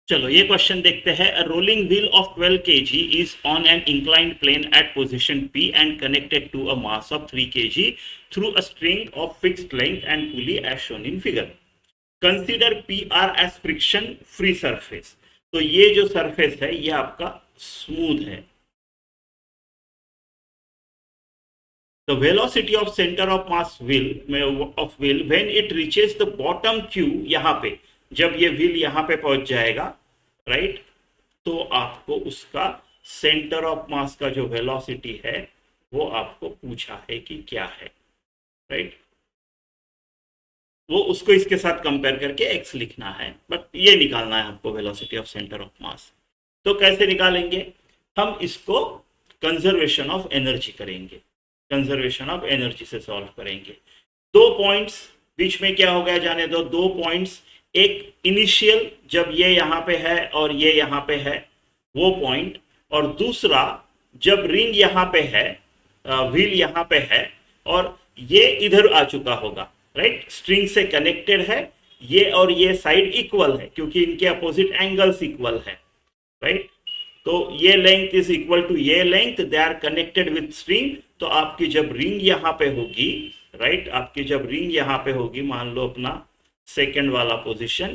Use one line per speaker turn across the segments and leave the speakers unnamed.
चलो ये क्वेश्चन देखते हैं। A rolling wheel of 12 kg is on an inclined plane at position P and connected to a mass of 3 kg through a string of fixed length and pulley as shown in figure. Consider PR as friction free surface. तो ये जो surface है ये आपका smooth है। The velocity of center of mass wheel when it reaches the bottom Q, यहाँ पे जब ये व्हील यहाँ पे पहुंच जाएगा, राइट, तो आपको उसका सेंटर ऑफ मास का जो वेलोसिटी है वो आपको पूछा है कि क्या है, राइट। वो उसको इसके साथ कंपेयर करके एक्स लिखना है, बट ये निकालना है आपको वेलोसिटी ऑफ सेंटर ऑफ मास। तो कैसे निकालेंगे हम इसको? कंजर्वेशन ऑफ एनर्जी करेंगे, कंजर्वेशन ऑफ एनर्जी से सॉल्व करेंगे। दो पॉइंट्स बीच में क्या हो गया जाने दो, दो पॉइंट्स, एक इनिशियल जब ये यहां पे है और ये यहां पे है वो पॉइंट, और दूसरा जब रिंग यहां पे है, व्हील यहां पे है और ये इधर आ चुका होगा, राइट, स्ट्रिंग से कनेक्टेड है, ये और ये साइड इक्वल है क्योंकि इनके अपोजिट एंगल्स इक्वल है, राइट। तो ये लेंथ इज इक्वल टू ये length, they are connected with string. तो आपकी जब रिंग यहां पे होगी, राइट, आपकी जब रिंग यहां पे होगी, मान लो अपना सेकंड वाला पोजीशन,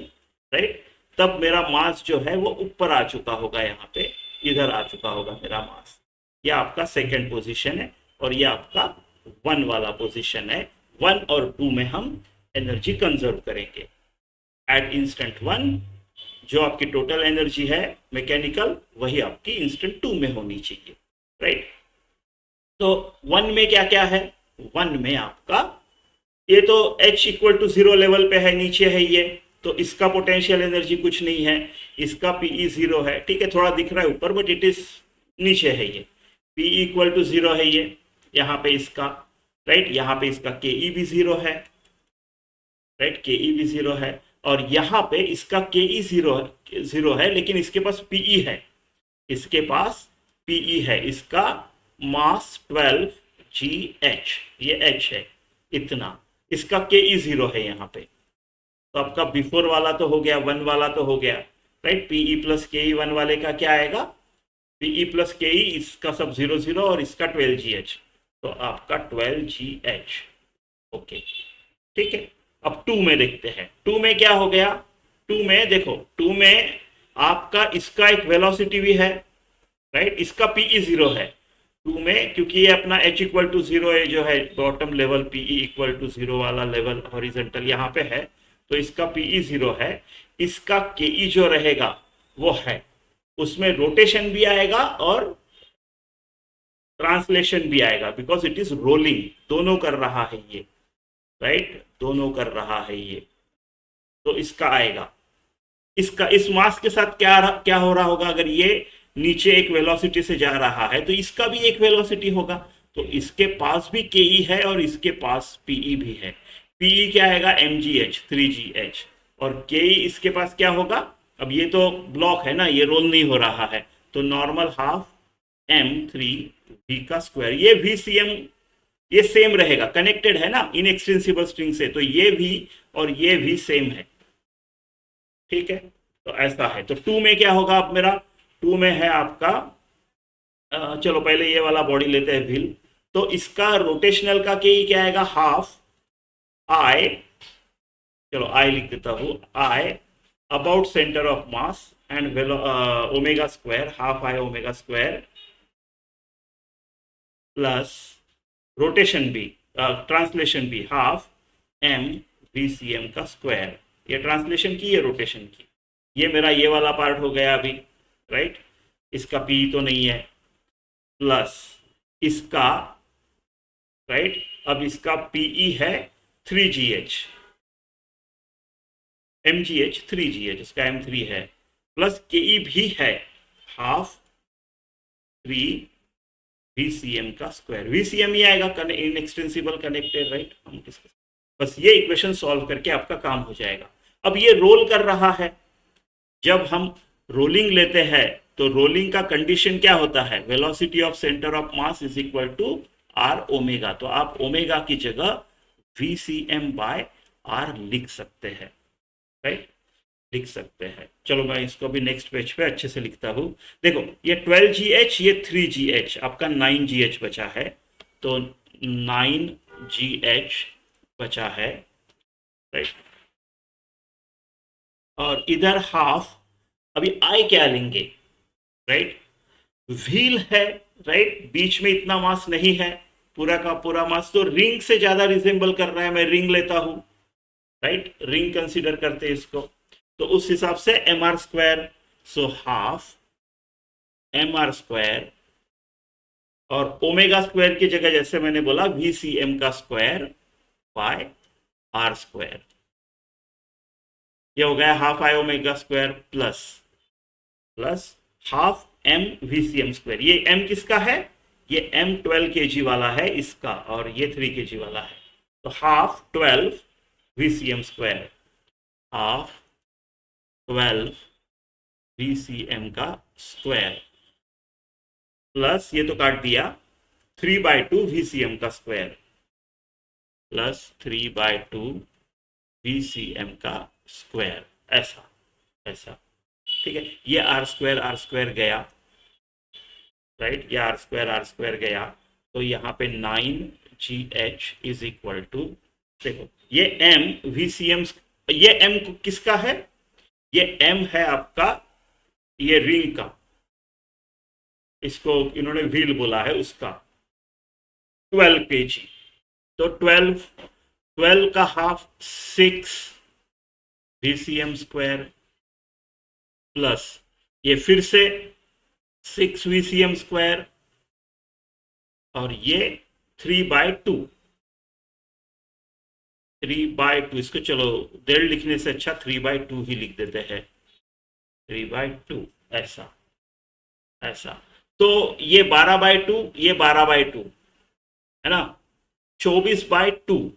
राइट, तब मेरा मास जो है वो ऊपर आ चुका होगा, यहाँ पे इधर आ चुका होगा मेरा मास। यह आपका सेकंड पोजीशन है और यह आपका वन वाला पोजीशन है। वन और टू में हम एनर्जी कंजर्व करेंगे। एट इंस्टेंट वन जो आपकी टोटल एनर्जी है मैकेनिकल, वही आपकी इंस्टेंट टू में होनी चाहिए, राइट। तो वन में क्या क्या है? वन में आपका ये तो H equal to zero level पे है, नीचे है ये, तो इसका पोटेंशियल एनर्जी कुछ नहीं है, इसका पीई जीरो है, ठीक है, थोड़ा दिख रहा है ऊपर बट इट इज नीचे है ये, पीई इक्वल टू जीरो है ये यहाँ पे इसका, राइट, यहाँ पे इसका के ई भी जीरो है, राइट, के ई भी जीरो है, और यहाँ पे इसका के ई जीरो है लेकिन इसके पास पीई है, इसके पास पीई है, इसका मास 12 जी एच, ये एच है इतना, इसका के ई जीरो है यहाँ पे। तो आपका बिफोर वाला तो हो गया, वन वाला तो हो गया, राइट। पीई प्लस के ई वन वाले का क्या आएगा? पीई प्लस के ई, इसका सब जीरो जीरो और इसका 12 जी एच, तो आपका 12 जी एच, ओके, ठीक है। अब टू में देखते हैं, टू में क्या हो गया? टू में देखो, टू में आपका इसका एक वेलोसिटी भी है, राइट, इसका पीई जीरो है टू में, क्योंकि ये अपना एच इक्वल टू जीरो है, जो है bottom level PE equal to zero वाला लेवल हॉरिजॉन्टल यहाँ पे है, तो इसका पीई जीरो है, इसका केई जो रहेगा वो है, उसमें रोटेशन भी आएगा और ट्रांसलेशन भी आएगा, बिकॉज इट इज रोलिंग, दोनों कर रहा है ये, राइट, दोनों कर रहा है ये, तो इसका आएगा। इसका इस मास के साथ क्या क्या हो रहा होगा? अगर ये नीचे एक वेलोसिटी से जा रहा है तो इसका भी एक वेलोसिटी होगा, तो इसके पास भी के ई है और इसके पास पीई भी है। पीई क्या आएगा? एम जी एच, 3GH, और के ई इसके पास क्या होगा? अब ये तो ब्लॉक है ना, ये रोल नहीं हो रहा है, तो नॉर्मल हाफ M3V का स्क्वायर, ये VCM, ये सेम रहेगा, कनेक्टेड है ना इनएक्सटेंसिबल स्ट्रिंग से, तो ये भी और ये भी सेम है, ठीक है। तो ऐसा है, तो टू में क्या होगा? अब मेरा टू में है आपका, चलो पहले ये वाला बॉडी लेते हैं व्हील, तो इसका रोटेशनल का के क्या आएगा? हाफ आई, चलो आई लिख देता हूं, आई about centre of mass and omega square, half I omega square plus rotation भी, ट्रांसलेशन भी, हाफ एम VCM का स्क्वायर, ये ट्रांसलेशन की, ये रोटेशन की, ये मेरा ये वाला पार्ट हो गया अभी, राइट, इसका पी तो नहीं है, प्लस इसका, राइट, अब इसका पीई है 3GH, MGH 3GH, इसका M3 है, प्लस के भी है हाफ 3 VCM का स्क्वायर, VCM ही आएगा, इन एक्सटेंसिबल कनेक्टेड, राइट, हम डिस्कस, बस ये इक्वेशन सॉल्व करके आपका काम हो जाएगा। अब ये रोल कर रहा है, जब हम रोलिंग लेते हैं तो रोलिंग का कंडीशन क्या होता है? Velocity of centre of mass is equal to R omega, तो आप ओमेगा की जगह VCM बाय आर लिख सकते हैं, राइट। लिख सकते हैं। चलो मैं इसको भी नेक्स्ट पेज पे अच्छे से लिखता हूँ। देखो ये 12GH, ये 3GH, आपका 9GH बचा है। तो 9GH बचा है, राइट। और इधर हाफ, अभी आई क्या लेंगे, राइट। व्हील है, राइट, बीच में इतना मास नहीं है, पूरा का पूरा मास तो रिंग से ज्यादा रिजेंबल कर रहा है, मैं रिंग लेता हूं, राइट, रिंग कंसीडर करते हैं इसको। तो उस हिसाब से M R square, so half M R square, और ओमेगा स्क्वायर की जगह जैसे मैंने बोला वी सी एम का स्क्वायर बाय आर स्क्वायर। ये हो गया half I omega square plus plus half M V C M square. ये एम किसका है, ये एम 12 kg वाला है इसका, और ये 3 kg वाला है। तो half 12 V C M square, half 12 V C M का स्क्वायर, प्लस ये तो काट दिया 3/2 वी सी एम का square, plus 3/2 V C M का स्क्वायर, ऐसा ऐसा, ठीक है। ये आर स्क्वायर गया, राइट, ये आर स्क्वायर गया। तो यहाँ पे 9GH इज इक्वल टू, देखो ये एम वी सी एम, ये एम किसका है, ये एम है आपका ये रिंग का, इसको इन्होंने व्हील बोला है उसका, 12 kg। तो 12 का half 6 V C M square, plus ये फिर से 6 वी सी एम स्क्वायर, और ये 3/2, 3/2, इसको चलो 1.5 लिखने से अच्छा 3/2 ही लिख देते हैं, 3/2, ऐसा ऐसा। तो ये 12/2, ये 12/2 है ना, 24/2,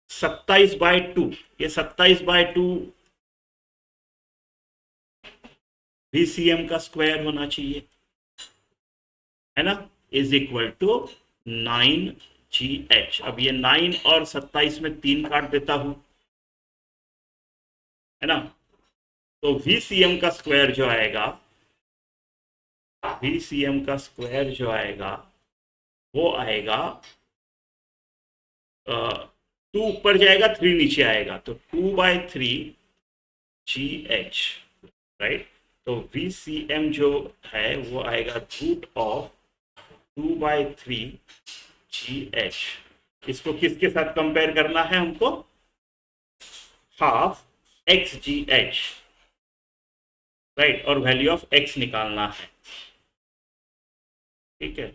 27/2, ये 27/2 VCM का स्क्वायर होना चाहिए, है ना, इज इक्वल टू 9GH। अब ये 9 और 27 में 3 काट देता हूं, है ना। तो VCM का स्क्वायर जो आएगा, VCM का स्क्वायर जो आएगा वो आएगा 2 ऊपर जाएगा 3 नीचे आएगा, तो 2/3GH, राइट। तो VCM जो है वो आएगा रूट ऑफ 2/3GH। इसको किसके साथ कंपेयर करना है हमको, हाफ XGH, राइट, और वैल्यू ऑफ x निकालना है, ठीक है,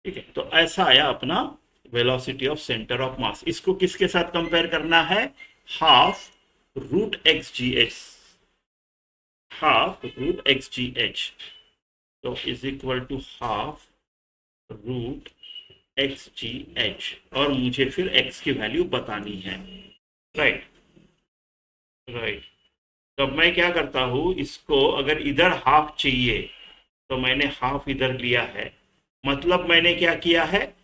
ठीक है। तो ऐसा आया अपना velocity of centre of mass. इसको किसके साथ कंपेयर करना है, half root XGH, half root XGH, तो is equal to half root XGH, और मुझे फिर x की वैल्यू बतानी है, राइट राइट। तो मैं क्या करता हूं, इसको अगर इधर हाफ चाहिए तो मैंने हाफ इधर लिया है, मतलब मैंने क्या किया है,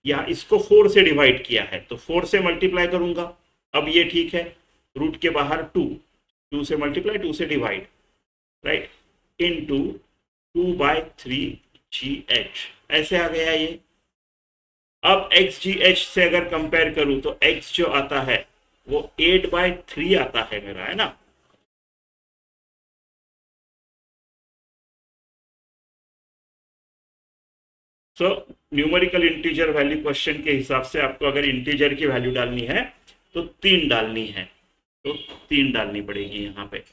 या इसको 4 से डिवाइड किया है, तो 4 से मल्टीप्लाई करूंगा। अब ये ठीक है, रूट के बाहर 2 से मल्टीप्लाई 2 से डिवाइड, राइट, इनटू 2/3GH, ऐसे आ गया ये। अब XGH से अगर कंपेयर करूं तो x जो आता है वो 8/3 आता है मेरा, है ना। So numerical integer value question के हिसाब से आपको अगर इंटीजर की वैल्यू डालनी है तो 3 डालनी है, तो 3 डालनी पड़ेगी यहाँ पे।